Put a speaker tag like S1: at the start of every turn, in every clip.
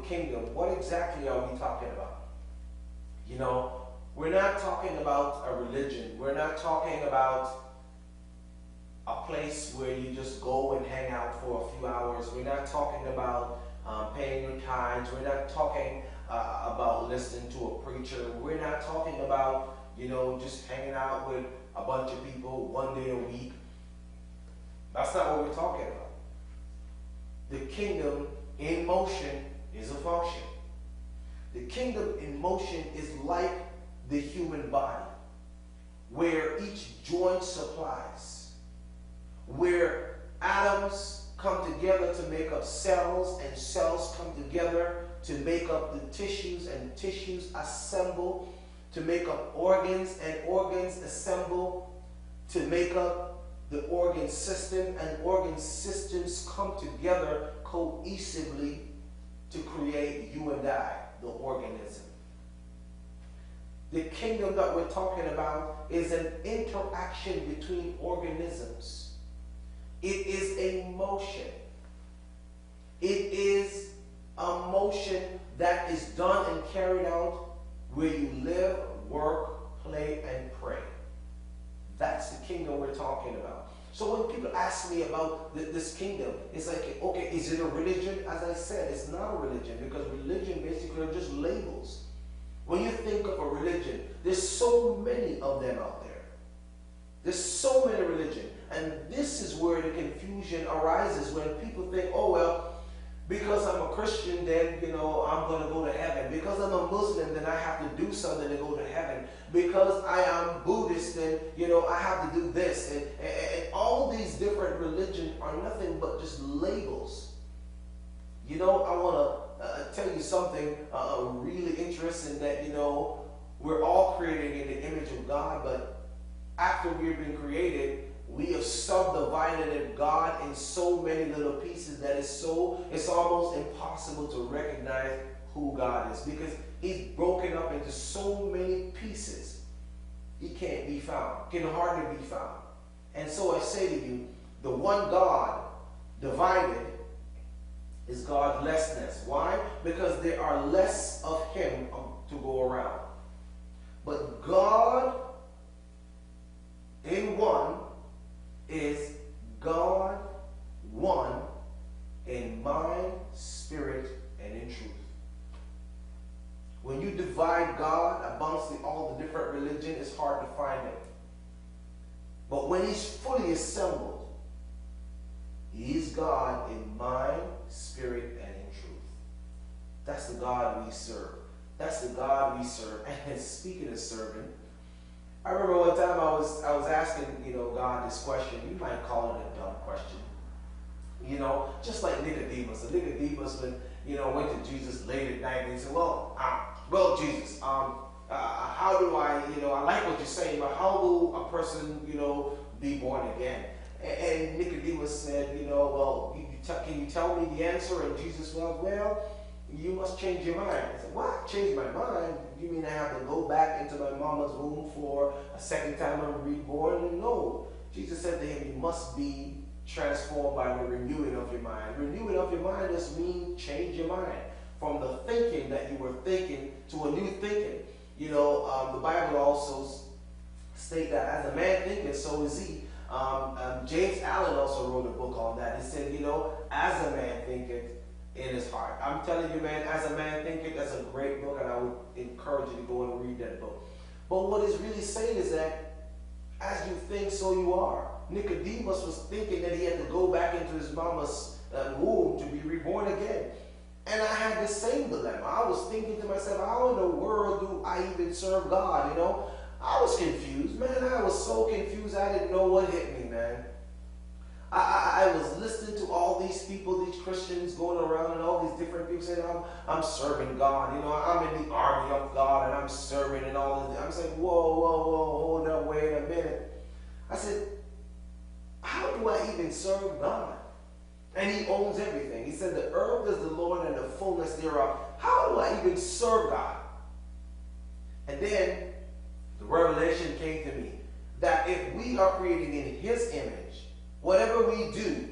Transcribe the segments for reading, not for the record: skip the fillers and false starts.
S1: kingdom, what exactly are we talking about? You know, we're not talking about a religion. We're not talking about a place where you just go and hang out for a few hours. We're not talking about paying your tithes. We're not talking about listening to a preacher. We're not talking about, you know, just hanging out with a bunch of people one day a week. That's not what we're talking about. The kingdom in motion is a function. The kingdom in motion is like the human body, where each joint supplies, where atoms come together to make up cells, and cells come together to make up the tissues, and tissues assemble to make up organs, and organs assemble to make up the organ system, and organ systems come together cohesively to create you and I, the organism. The kingdom that we're talking about is an interaction between organisms. It is a motion. It is a motion that is done and carried out where you live, work, play, and pray. That's the kingdom we're talking about. So when people ask me about this kingdom, it's like, okay, is it a religion? As I said, it's not a religion, because religion basically are just labels. When you think of a religion, there's so many of them out there. There's so many religions. And this is where the confusion arises, when people think, oh, well, because I'm a Christian, then, you know, I'm going to go to heaven. Because I'm a Muslim, then I have to do something to go to heaven. Because I am Buddhist, then, you know, I have to do this. And all these different religions are nothing but just labels. You know, I want to tell you something really interesting, that, you know, we're all created in the image of God, but after we've been created, we have subdivided God in so many little pieces that it's almost impossible to recognize who God is, because he's broken up into so many pieces. He can't be found, can hardly be found. And so I say to you, the one God divided is godlessness. Why? Because there are less of him to go around. But God in one is God one in mind, spirit, and in truth. When you divide God amongst all the different religions, it's hard to find him. But when he's fully assembled, he is God in mind, spirit, and in truth. That's the God we serve. That's the God we serve. And speaking of serving, I remember one time I was asking, you know, God this question. You might call it a dumb question. You know, just like Nicodemus. So Nicodemus, when, you know, went to Jesus late at night, and he said, well, Jesus, how do I, you know, I like what you're saying, but how will a person, you know, be born again? And Nicodemus said, you know, well, can you tell me the answer? And Jesus was, well, you must change your mind. I said, what? Change my mind? You mean I have to go back into my mama's womb for a second time I'm reborn? No. Jesus said to him, you must be transformed by the renewing of your mind. Renewing of your mind just means change your mind from the thinking that you were thinking to a new thinking. You know, the Bible also states that as a man thinketh, so is he. James Allen also wrote a book on that. He said, you know, as a man thinketh in his heart. I'm telling you, man, as a man thinketh, that's a great book, and I would encourage you to go and read that book. But what it's really saying is that as you think, so you are. Nicodemus was thinking that he had to go back into his mama's womb to be reborn again. And I had the same dilemma. I was thinking to myself, how in the world do I even serve God, you know? I was confused, man. I was so confused, I didn't know what hit me, man. I was listening to all these people, these Christians going around, and all these different people saying, I'm serving God. You know, I'm in the army of God, and I'm serving and all of this. I'm saying, whoa, hold up, wait a minute. I said, how do I even serve God? And he owns everything. He said, the earth is the Lord and the fullness thereof. How do I even serve God? And then the revelation came to me that if we are created in his image, whatever we do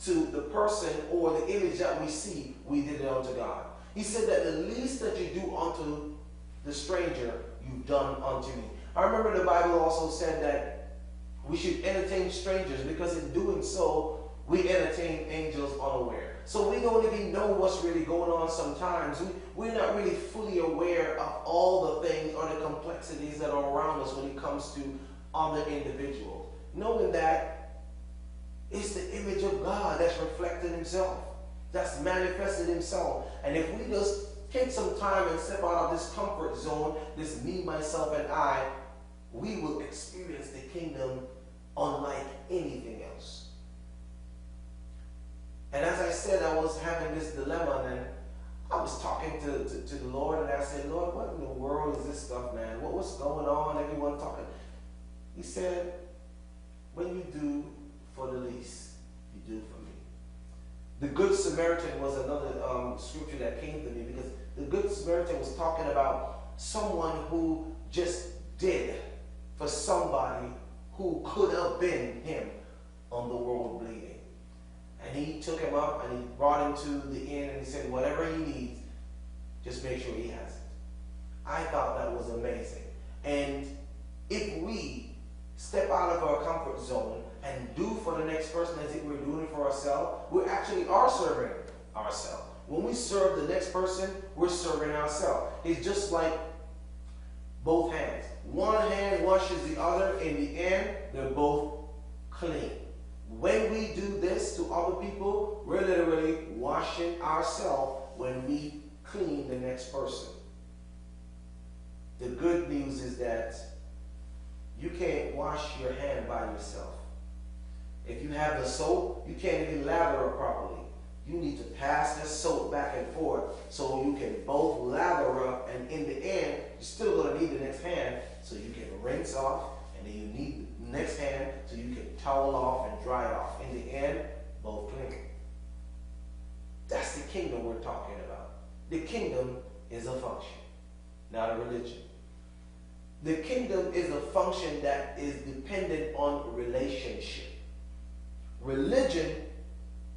S1: to the person or the image that we see, we did it unto God. He said that the least that you do unto the stranger, you've done unto me. I remember the Bible also said that we should entertain strangers, because in doing so, we entertain angels unaware. So we don't even know what's really going on sometimes. We're not really fully aware of all the things or the complexities that are around us when it comes to other individuals. Knowing that it's the image of God that's reflected himself, that's manifested himself. And if we just take some time and step out of this comfort zone, this me, myself, and I, we will experience the kingdom unlike anything else. And as I said, I was having this dilemma, and I was talking to the Lord, and I said, Lord, what in the world is this stuff, man? What's going on? Everyone talking. He said, when you do for the least, you do for me. The Good Samaritan was another scripture that came to me, because the Good Samaritan was talking about someone who just did for somebody who could have been him on the road bleeding. And he took him up and he brought him to the inn, and he said, whatever he needs, just make sure he has it. I thought that was amazing. And if we step out of our comfort zone and do for the next person as if we're doing it for ourselves, we actually are serving ourselves. When we serve the next person, we're serving ourselves. It's just like both hands. One hand washes the other. In the end, they're both clean. When we do this to other people, we're literally washing ourselves when we clean the next person. The good news is that you can't wash your hand by yourself. If you have the soap, you can't even lather it properly. You need to pass the soap back and forth so you can both lather up, and in the end, you're still going to need the next hand so you can rinse off, and then you need the next hand so you can towel off and dry off. In the end, both clean. That's the kingdom we're talking about. The kingdom is a function, not a religion. The kingdom is a function that is dependent on relationship. Religion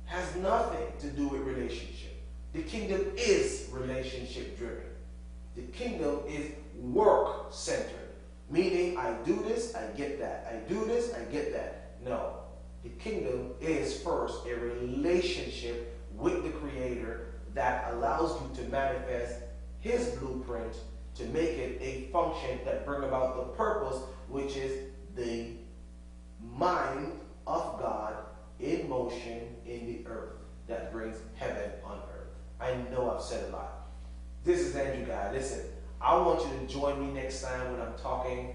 S1: has nothing to do with relationship. The kingdom is relationship driven. The kingdom is work centered. Meaning, I do this, I get that. I do this, I get that. No. The kingdom is first a relationship with the Creator that allows you to manifest His blueprint to make it a function that brings about the purpose, which is the mind of God in motion in the earth that brings heaven on earth. I know I've said a lot. This is Andrew Guy. Listen, I want you to join me next time when I'm talking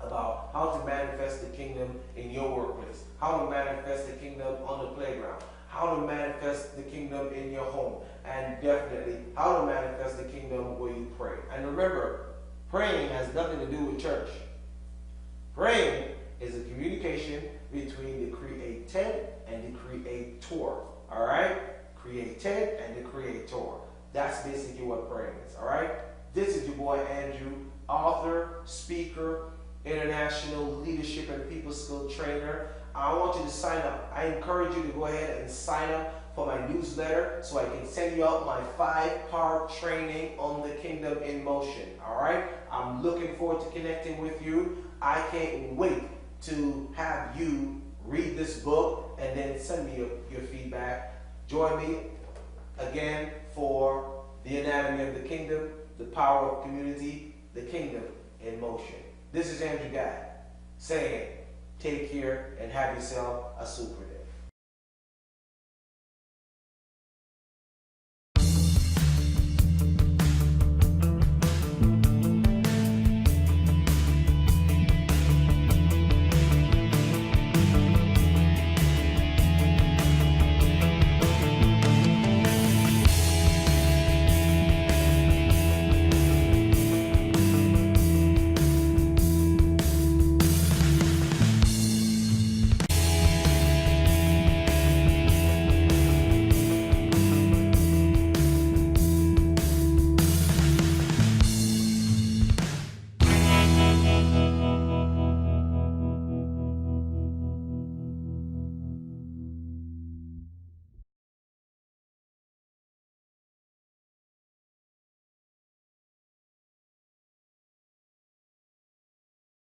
S1: about how to manifest the kingdom in your workplace, how to manifest the kingdom on the playground, how to manifest the kingdom in your home, and definitely how to manifest the kingdom where you pray. And remember, praying has nothing to do with church. Praying is a communication between the created and the creator. All right? Created and the creator. That's basically what praying is. All right? This is your boy Andrew, author, speaker, international leadership and people skill trainer. I want you to sign up. I encourage you to go ahead and sign up for my newsletter so I can send you out my 5-part training on the kingdom in motion. All right? I'm looking forward to connecting with you. I can't wait to have you read this book and then send me your feedback. Join me again for the anatomy of the kingdom, the power of community, the kingdom in motion. This is Andrew Guy saying, take care and have yourself a super day.